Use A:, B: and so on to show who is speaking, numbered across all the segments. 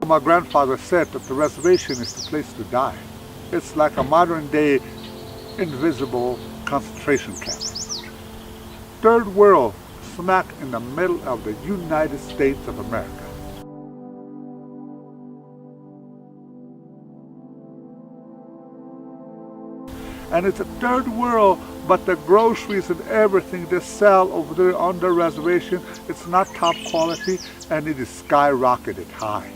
A: my grandfather said that the reservation is the place to die. It's like a modern day invisible concentration camp. Third world, smack in the middle of the United States of America. And it's a third world, but the groceries and everything they sell over there on the reservation, it's not top quality, and it is skyrocketed high.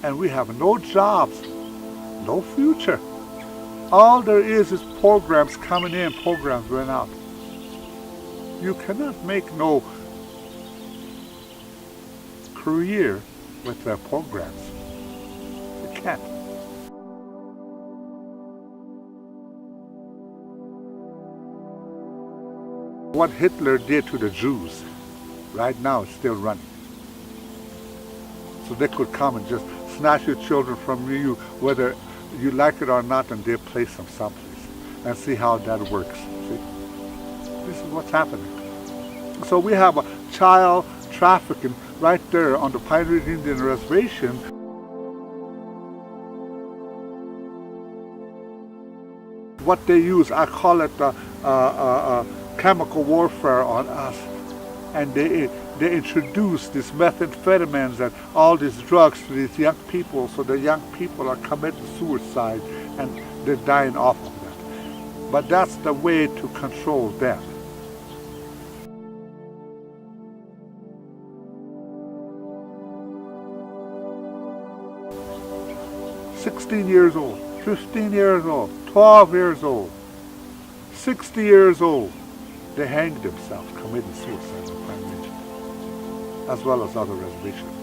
A: And we have no jobs, no future. All there is programs coming in, programs going out. You cannot make no career with their programs. You can't. What Hitler did to the Jews, right now it's still running. So they could come and just snatch your children from you, whether you like it or not, and they place them someplace and see how that works. See? This is what's happening. So we have a child trafficking right there on the Pine Ridge Indian Reservation. What they use, I call it chemical warfare on us. And they introduce these methamphetamines and all these drugs to these young people, so the young people are committing suicide and they're dying off of that. But that's the way to control them. "16 years old, 15 years old, 12 years old, 60 years old, they hanged themselves, committing suicide on Pine Ridge, as well as other reservations.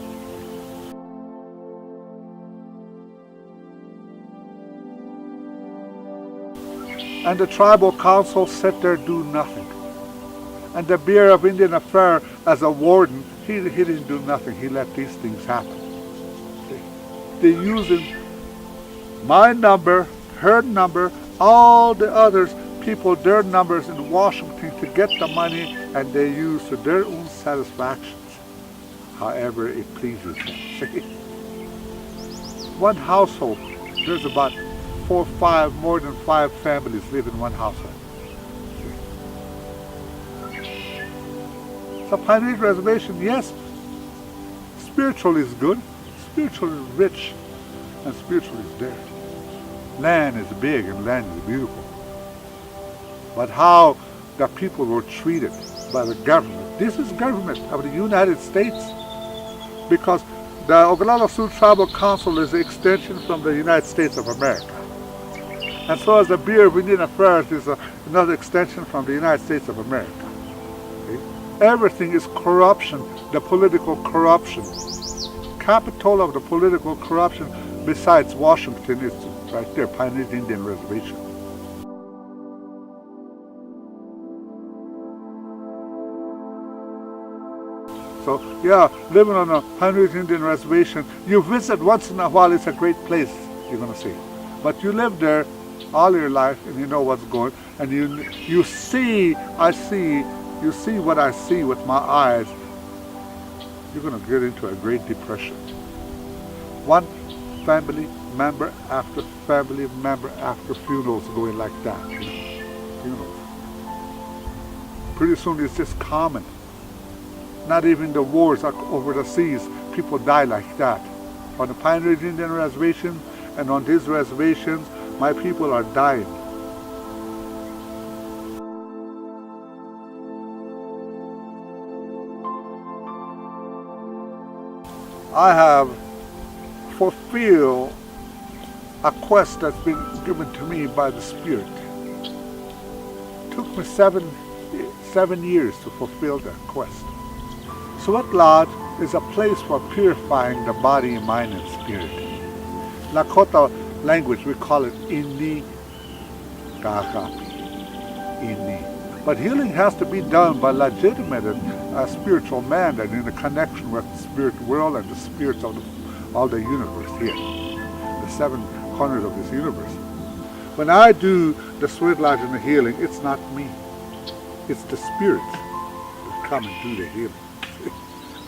A: And the tribal council sat there do nothing. And the Bureau of Indian Affairs, as a warden, he didn't do nothing. He let these things happen. They're using my number, her number, all the others, people, their numbers in Washington to get the money, and they use to their own satisfactions, however it pleases them. See? One household, there's about more than five families live in one household. So Pine Ridge Reservation, yes, spiritual is good, spiritual is rich, and spiritual is there. Land is big and land is beautiful. But how the people were treated by the government, this is government of the United States, because the Oglala Sioux Tribal Council is an extension from the United States of America. And so as the Bureau of Indian Affairs is another extension from the United States of America. Okay? Everything is corruption, the political corruption. Capital of the political corruption besides Washington is right there, Pine Ridge Indian Reservation. So yeah, living on a Pine Ridge Indian Reservation, you visit once in a while, it's a great place, you're going to see. But you live there all your life and you know what's going, and you see what I see with my eyes, you're going to get into a great depression. One family member after family member after funerals going like that. Funerals. Pretty soon it's just common. Not even the wars over the seas, people die like that. On the Pine Ridge Indian Reservation and on these reservations, my people are dying. I have fulfilled a quest that's been given to me by the Spirit. It took me seven years to fulfill that quest. Sweat Lodge is a place for purifying the body, mind, and spirit. Lakota language, we call it Ini Kakapi. Ini. But healing has to be done by legitimate and spiritual man and in a connection with the spirit world and the spirits of all the universe here, the seven corners of this universe. When I do the Sweat Lodge and the healing, it's not me. It's the spirits. come and do the healing.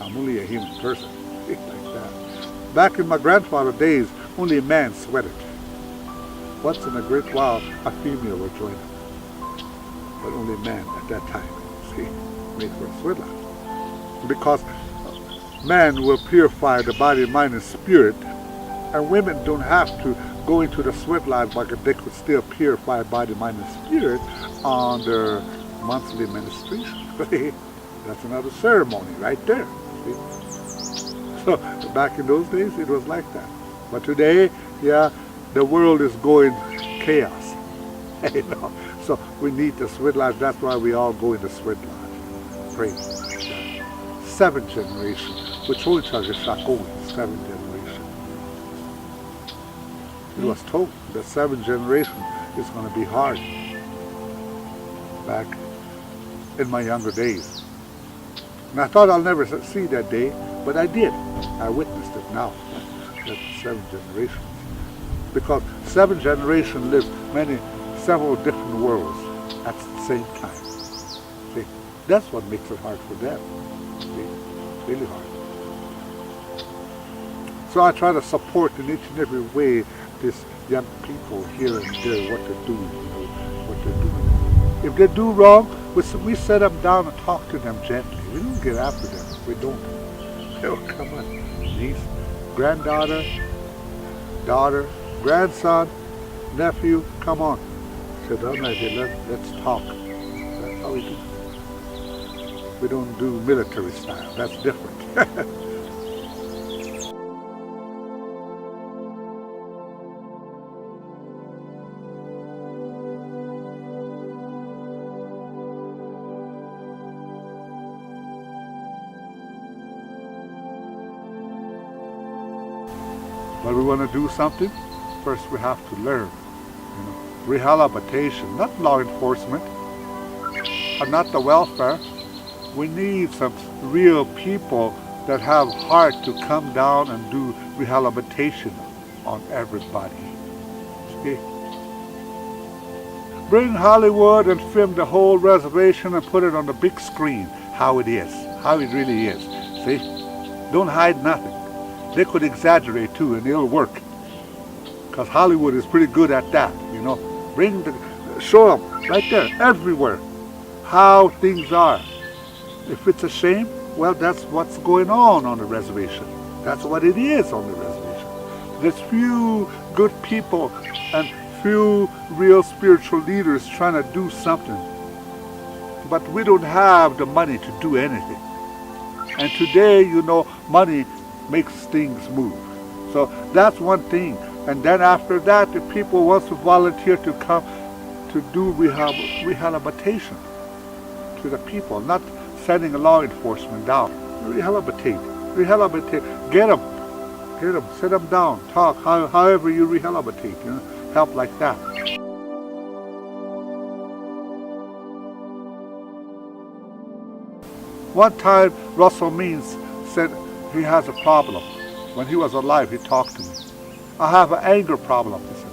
A: I'm only a human person. Like that. Back in my grandfather's days, only a man sweated. Once in a great while, a female will join him. But only a man at that time, see, made for a sweat lodge. Because man will purify the body, mind, and spirit, and women don't have to go into the sweat lodge, but they could still purify body, mind, and spirit on their monthly menstruation. That's another ceremony right there. See? So back in those days, it was like that. But today, yeah, the world is going chaos. You know? So we need the sweat lodge. That's why we all go in the sweat lodge. Praise God. Seventh generation. Which only charges Shakoi, seventh generation. It was told that seventh generation is going to be hard. Back in my younger days. And I thought I'll never see that day, but I did. I witnessed it now. That's seventh generation. Because seventh generation lives several different worlds at the same time. See, that's what makes it hard for them. See, it's really hard. So I try to support in each and every way these young people here and there, what they're doing, what they're doing. If they do wrong, we set them down and talk to them gently. We don't get after them. We don't. Oh, come on. Niece, granddaughter, daughter, grandson, nephew, come on. Sit down right here, let's talk. That's how we do. We don't do military style. That's different. But we want to do something, first we have to learn. Rehabilitation, not law enforcement, and not the welfare. We need some real people that have heart to come down and do rehabilitation on everybody. See? Bring Hollywood and film the whole reservation and put it on the big screen, how it is, how it really is. See? Don't hide nothing. They could exaggerate too, and it'll work. Because Hollywood is pretty good at that, show them right there, everywhere, how things are. If it's a shame, well, that's what's going on the reservation. That's what it is on the reservation. There's few good people and few real spiritual leaders trying to do something. But we don't have the money to do anything. And today, money makes things move. So that's one thing. And then after that, if people want to volunteer to come to do rehabilitation to the people, not sending law enforcement down. Rehabilitate. Get them, sit them down, talk, however you rehabilitate, help like that. One time, Russell Means said he has a problem. When he was alive, he talked to me. I have an anger problem, he said.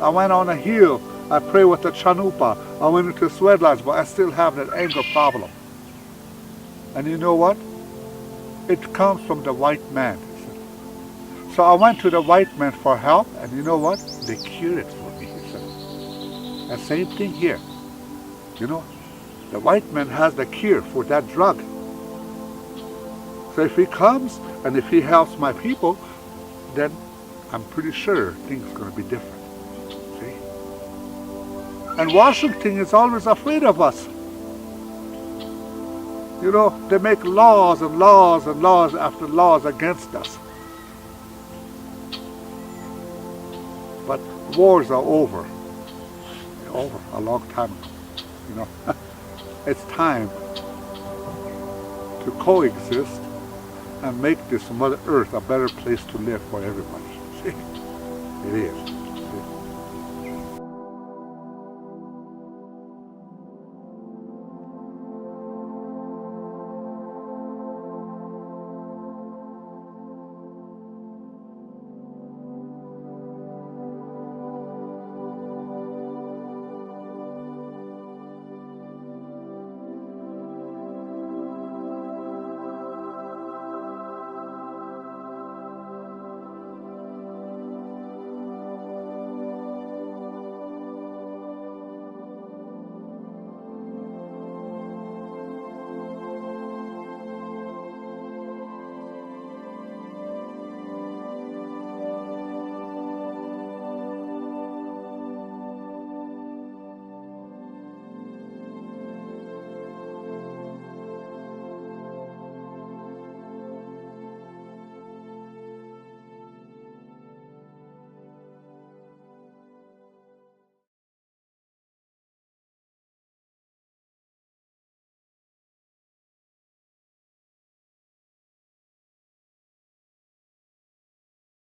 A: I went on a hill, I prayed with the chanupa, I went into a sweat lodge, but I still have that anger problem. And you know what? It comes from the white man, he said. So I went to the white man for help, and you know what? They cured it for me, he said. And same thing here. The white man has the cure for that drug. So if he comes, and if he helps my people, then I'm pretty sure things are going to be different. See? And Washington is always afraid of us. They make laws and laws and laws after laws against us. But wars are over. They're over a long time ago. It's time to coexist and make this Mother Earth a better place to live for everybody. See? It is.